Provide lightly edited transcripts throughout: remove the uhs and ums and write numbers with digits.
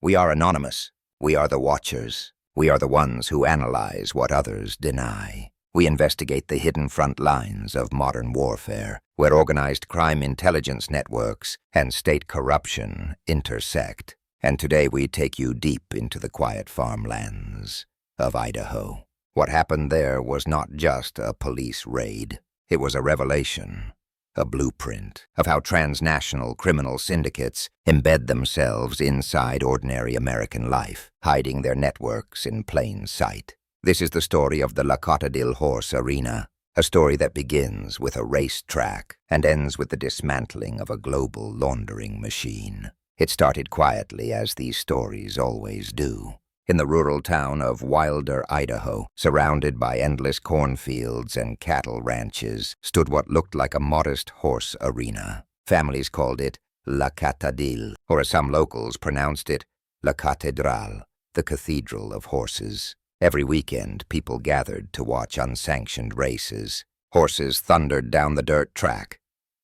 We are anonymous. We are the watchers. We are the ones who analyze what others deny. We investigate the hidden front lines of modern warfare, where organized crime intelligence networks and state corruption intersect. And today we take you deep into the quiet farmlands of Idaho. What happened there was not just a police raid. It was a revelation, a blueprint of how transnational criminal syndicates embed themselves inside ordinary American life, hiding their networks in plain sight. This is the story of the LeakOps horse arena, a story that begins with a racetrack and ends with the dismantling of a global laundering machine. It started quietly, as these stories always do. In the rural town of Wilder, Idaho, surrounded by endless cornfields and cattle ranches, stood what looked like a modest horse arena. Families called it LeakOps, or as some locals pronounced it, La Catedral, the cathedral of horses. Every weekend, people gathered to watch unsanctioned races. Horses thundered down the dirt track.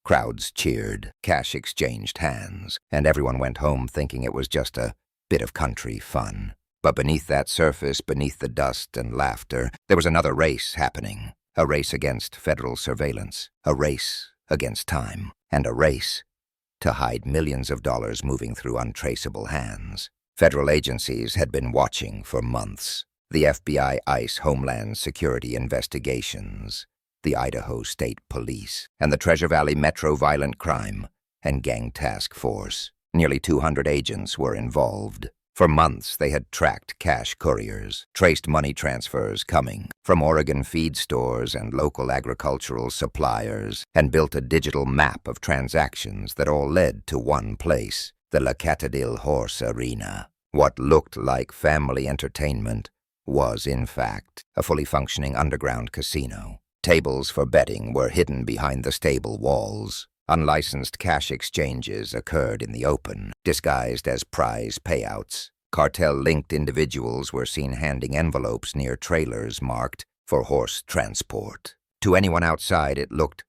Crowds cheered, cash exchanged hands, and everyone went home thinking it was just a bit of country fun. But beneath that surface, beneath the dust and laughter, there was another race happening. A race against federal surveillance, a race against time, and a race to hide millions of dollars moving through untraceable hands. Federal agencies had been watching for months. The FBI, ICE, Homeland Security Investigations, the Idaho State Police, and the Treasure Valley Metro Violent Crime and Gang Task Force. Nearly 200 agents were involved. For months, they had tracked cash couriers, traced money transfers coming from Oregon feed stores and local agricultural suppliers, and built a digital map of transactions that all led to one place, the LeakOps horse arena. What looked like family entertainment was, in fact, a fully functioning underground casino. Tables for betting were hidden behind the stable walls. Unlicensed cash exchanges occurred in the open, disguised as prize payouts. Cartel-linked individuals were seen handing envelopes near trailers marked for horse transport. To anyone outside, it looked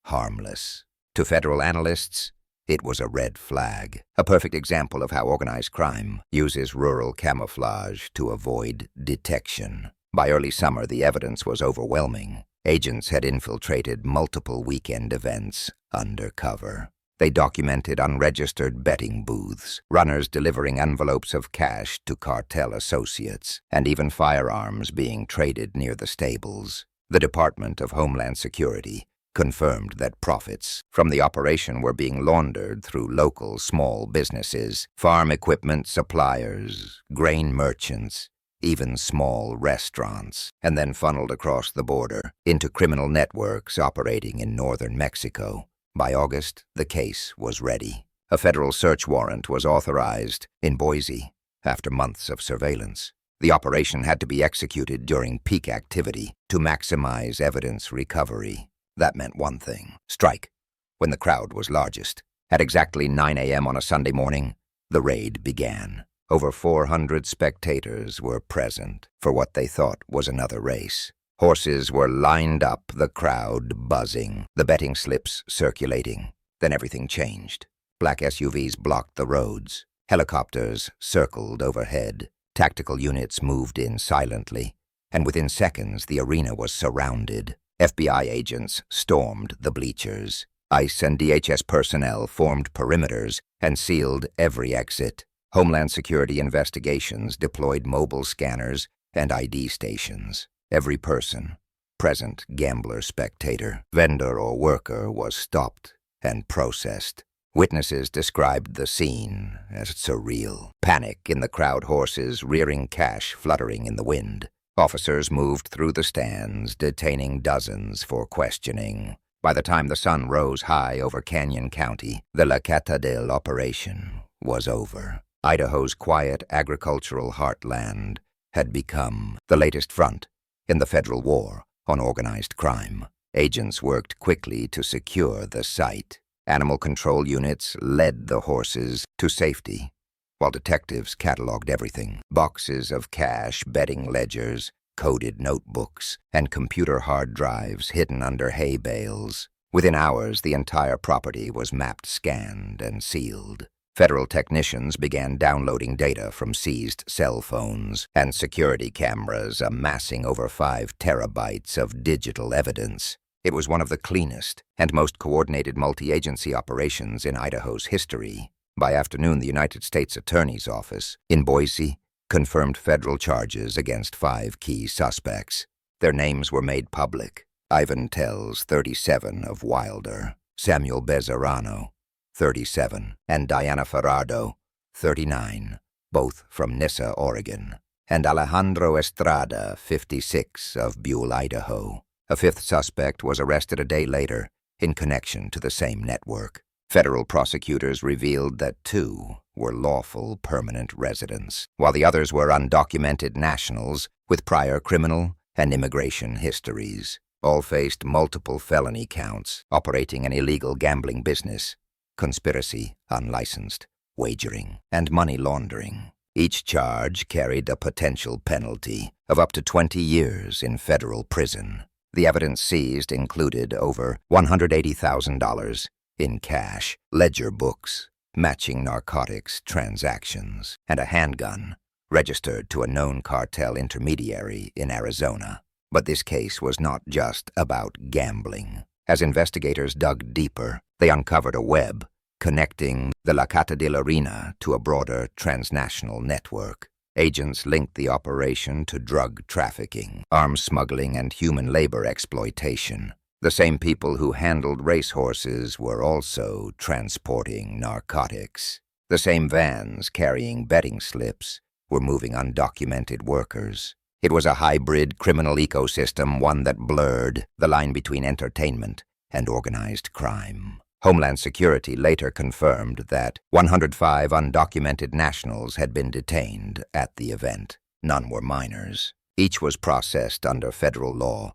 harmless. To federal analysts, it was a red flag, a perfect example of how organized crime uses rural camouflage to avoid detection. By early summer, the evidence was overwhelming. Agents had infiltrated multiple weekend events undercover. They documented unregistered betting booths, runners delivering envelopes of cash to cartel associates, and even firearms being traded near the stables. The Department of Homeland Security confirmed that profits from the operation were being laundered through local small businesses, farm equipment suppliers, grain merchants, even small restaurants, and then funneled across the border into criminal networks operating in northern Mexico. By August, the case was ready. A federal search warrant was authorized in Boise after months of surveillance. The operation had to be executed during peak activity to maximize evidence recovery. That meant one thing: strike when the crowd was largest. At exactly 9 a.m. on a Sunday morning, the raid began. Over 400 spectators were present for what they thought was another race. Horses were lined up, the crowd buzzing, the betting slips circulating. Then everything changed. Black SUVs blocked the roads. Helicopters circled overhead. Tactical units moved in silently, and within seconds the arena was surrounded. FBI agents stormed the bleachers. ICE and DHS personnel formed perimeters and sealed every exit. Homeland Security investigations deployed mobile scanners and ID stations. Every person, present, gambler, spectator, vendor, or worker, was stopped and processed. Witnesses described the scene as surreal. Panic in the crowd, horses rearing, cash fluttering in the wind. Officers moved through the stands, detaining dozens for questioning. By the time the sun rose high over Canyon County, the LeakOps operation was over. Idaho's quiet agricultural heartland had become the latest front in the federal war on organized crime. Agents worked quickly to secure the site. Animal control units led the horses to safety, while detectives cataloged everything: boxes of cash, betting ledgers, coded notebooks, and computer hard drives hidden under hay bales. Within hours, the entire property was mapped, scanned, and sealed. Federal technicians began downloading data from seized cell phones and security cameras, amassing over 5 terabytes of digital evidence. It was one of the cleanest and most coordinated multi-agency operations in Idaho's history. By afternoon, the United States Attorney's Office in Boise confirmed federal charges against 5 key suspects. Their names were made public. Ivan Tells, 37, of Wilder; Samuel Bezzarano, 37, and Diana Ferrado, 39, both from Nyssa, Oregon; and Alejandro Estrada, 56, of Buell, Idaho. A 5th suspect was arrested a day later in connection to the same network. Federal prosecutors revealed that 2 were lawful permanent residents, while the others were undocumented nationals with prior criminal and immigration histories. All faced multiple felony counts, operating an illegal gambling business, conspiracy, unlicensed, wagering, and money laundering. Each charge carried a potential penalty of up to 20 years in federal prison. The evidence seized included over $180,000 in cash, ledger books, matching narcotics transactions, and a handgun registered to a known cartel intermediary in Arizona. But this case was not just about gambling. As investigators dug deeper, they uncovered a web connecting the LeakOps arena to a broader transnational network. Agents linked the operation to drug trafficking, arms smuggling, and human labor exploitation. The same people who handled racehorses were also transporting narcotics. The same vans carrying betting slips were moving undocumented workers. It was a hybrid criminal ecosystem, one that blurred the line between entertainment and organized crime. Homeland Security later confirmed that 105 undocumented nationals had been detained at the event. None were minors. Each was processed under federal law,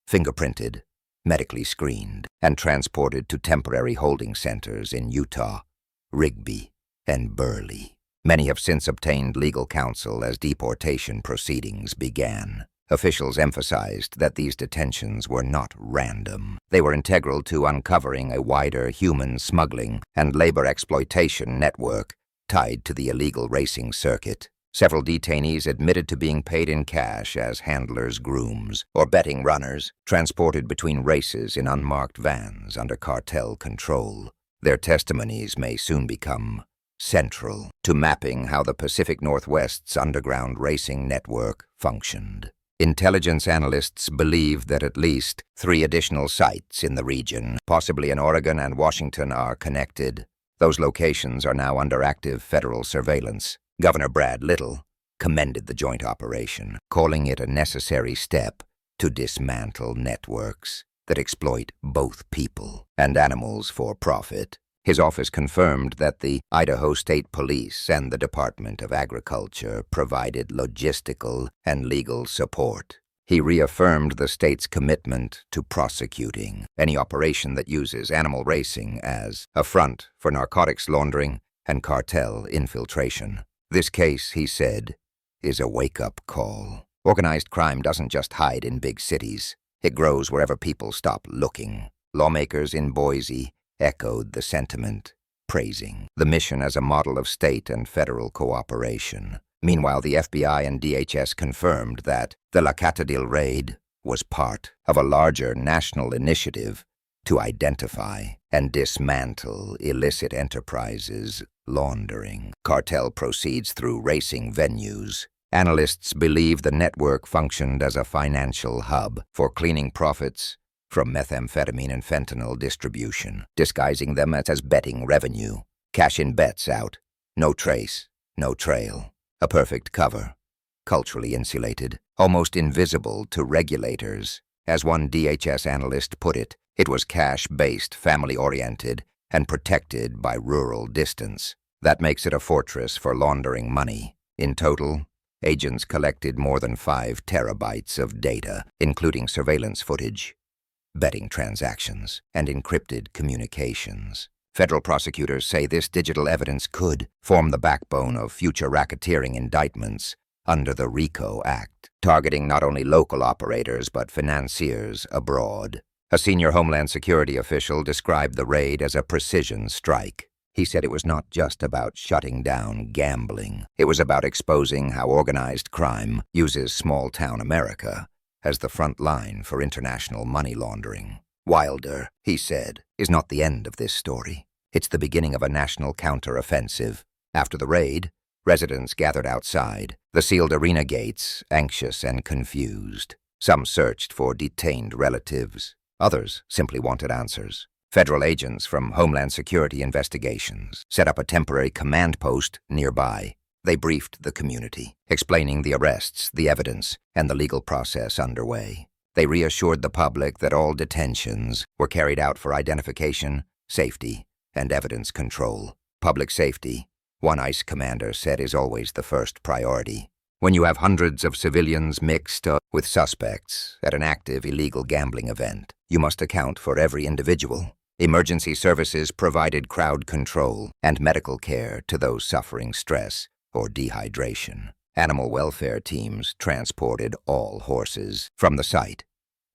fingerprinted, medically screened, and transported to temporary holding centers in Utah, Rigby, and Burley. Many have since obtained legal counsel as deportation proceedings began. Officials emphasized that these detentions were not random. They were integral to uncovering a wider human smuggling and labor exploitation network tied to the illegal racing circuit. Several detainees admitted to being paid in cash as handlers, grooms, or betting runners, transported between races in unmarked vans under cartel control. Their testimonies may soon become central to mapping how the Pacific Northwest's underground racing network functioned. Intelligence analysts believe that at least 3 additional sites in the region, possibly in Oregon and Washington, are connected. Those locations are now under active federal surveillance. Governor Brad Little commended the joint operation, calling it a necessary step to dismantle networks that exploit both people and animals for profit. His office confirmed that the Idaho State Police and the Department of Agriculture provided logistical and legal support. He reaffirmed the state's commitment to prosecuting any operation that uses animal racing as a front for narcotics laundering and cartel infiltration. This case, he said, is a wake-up call. Organized crime doesn't just hide in big cities. It grows wherever people stop looking. Lawmakers in Boise echoed the sentiment, praising the mission as a model of state and federal cooperation. Meanwhile, the FBI and DHS confirmed that the LeakOps raid was part of a larger national initiative to identify and dismantle illicit enterprises laundering cartel proceeds through racing venues. Analysts believe the network functioned as a financial hub for cleaning profits from methamphetamine and fentanyl distribution, disguising them as betting revenue. Cash-in bets out. No trace, no trail. A perfect cover. Culturally insulated, almost invisible to regulators. As one DHS analyst put it, it was cash-based, family-oriented, and protected by rural distance. That makes it a fortress for laundering money. In total, agents collected more than 5 terabytes of data, including surveillance footage, betting transactions, and encrypted communications. Federal prosecutors say this digital evidence could form the backbone of future racketeering indictments under the RICO Act, targeting not only local operators but financiers abroad. A senior Homeland Security official described the raid as a precision strike. He said it was not just about shutting down gambling. It was about exposing how organized crime uses small-town America as the front line for international money laundering. Wilder, he said, is not the end of this story. It's the beginning of a national counteroffensive. After the raid, residents gathered outside the sealed arena gates, anxious and confused. Some searched for detained relatives. Others simply wanted answers. Federal agents from Homeland Security Investigations set up a temporary command post nearby. They briefed the community, explaining the arrests, the evidence, and the legal process underway. They reassured the public that all detentions were carried out for identification, safety, and evidence control. Public safety, one ICE commander said, is always the first priority. When you have hundreds of civilians mixed up with suspects at an active illegal gambling event, you must account for every individual. Emergency services provided crowd control and medical care to those suffering stress or dehydration. Animal welfare teams transported all horses from the site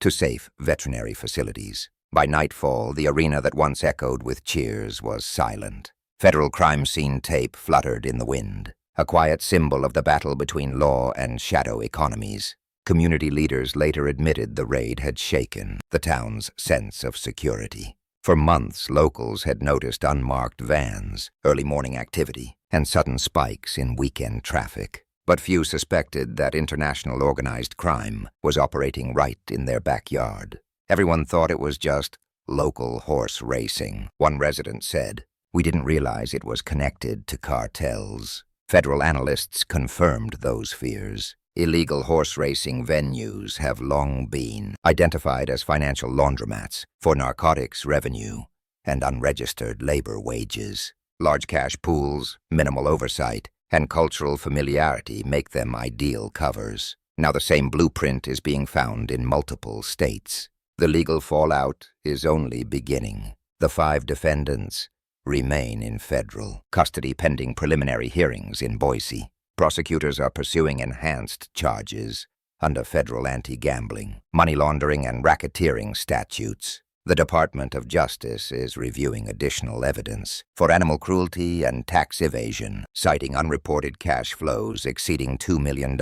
to safe veterinary facilities. By nightfall, the arena that once echoed with cheers was silent. Federal crime scene tape fluttered in the wind, a quiet symbol of the battle between law and shadow economies. Community leaders later admitted the raid had shaken the town's sense of security. For months, locals had noticed unmarked vans, early morning activity, and sudden spikes in weekend traffic. But few suspected that international organized crime was operating right in their backyard. Everyone thought it was just local horse racing. One resident said, "We didn't realize it was connected to cartels." Federal analysts confirmed those fears. Illegal horse racing venues have long been identified as financial laundromats for narcotics revenue and unregistered labor wages. Large cash pools, minimal oversight, and cultural familiarity make them ideal covers. Now the same blueprint is being found in multiple states. The legal fallout is only beginning. The 5 defendants remain in federal custody pending preliminary hearings in Boise. Prosecutors are pursuing enhanced charges under federal anti-gambling, money laundering, and racketeering statutes. The Department of Justice is reviewing additional evidence for animal cruelty and tax evasion, citing unreported cash flows exceeding $2 million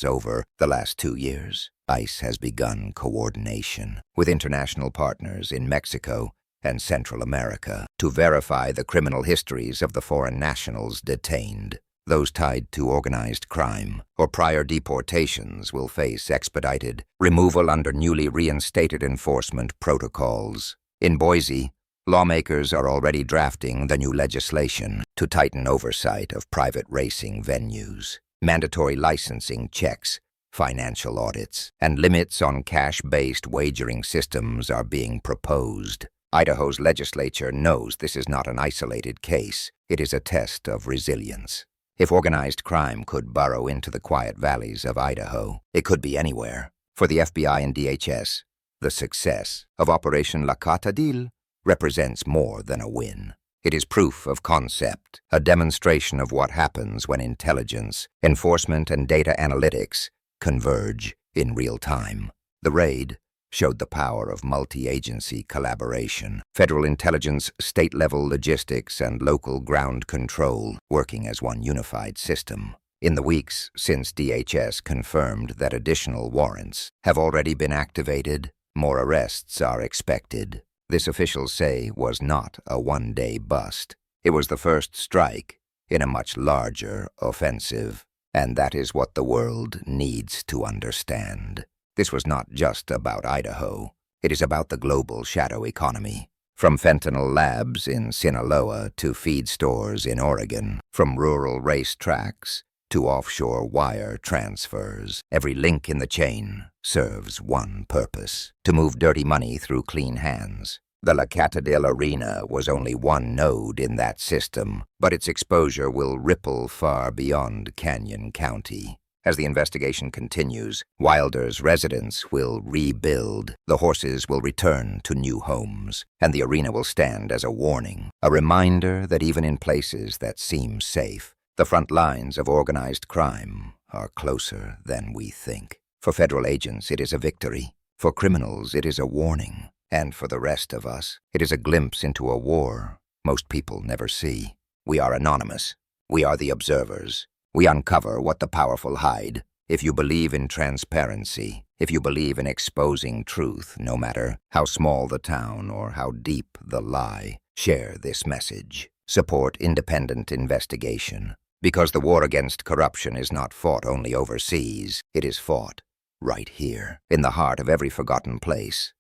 over the last 2 years. ICE has begun coordination with international partners in Mexico and Central America to verify the criminal histories of the foreign nationals detained. Those tied to organized crime or prior deportations will face expedited removal under newly reinstated enforcement protocols. In Boise, lawmakers are already drafting the new legislation to tighten oversight of private racing venues. Mandatory licensing checks, financial audits, and limits on cash-based wagering systems are being proposed. Idaho's legislature knows this is not an isolated case. It is a test of resilience. If organized crime could burrow into the quiet valleys of Idaho, it could be anywhere. For the FBI and DHS, the success of operationlacatadil represents more than a win. It is proof of concept, a demonstration of what happens when intelligence, enforcement, and data analytics converge in real time. The raid showed the power of multi-agency collaboration, federal intelligence, state-level logistics, and local ground control working as one unified system. In the weeks since DHS confirmed that additional warrants have already been activated, more arrests are expected. This, officials say, was not a one-day bust. It was the first strike in a much larger offensive, and that is what the world needs to understand. This was not just about Idaho. It is about the global shadow economy. From fentanyl labs in Sinaloa to feed stores in Oregon, from rural racetracks to offshore wire transfers, every link in the chain serves one purpose: to move dirty money through clean hands. The LeakOps arena was only one node in that system, but its exposure will ripple far beyond Canyon County. As the investigation continues, Wilder's residents will rebuild, the horses will return to new homes, and the arena will stand as a warning, a reminder that even in places that seem safe, the front lines of organized crime are closer than we think. For federal agents, it is a victory. For criminals, it is a warning. And for the rest of us, it is a glimpse into a war most people never see. We are anonymous. We are the observers. We uncover what the powerful hide. If you believe in transparency, if you believe in exposing truth, no matter how small the town or how deep the lie, share this message. Support independent investigation. Because the war against corruption is not fought only overseas, it is fought right here, in the heart of every forgotten place.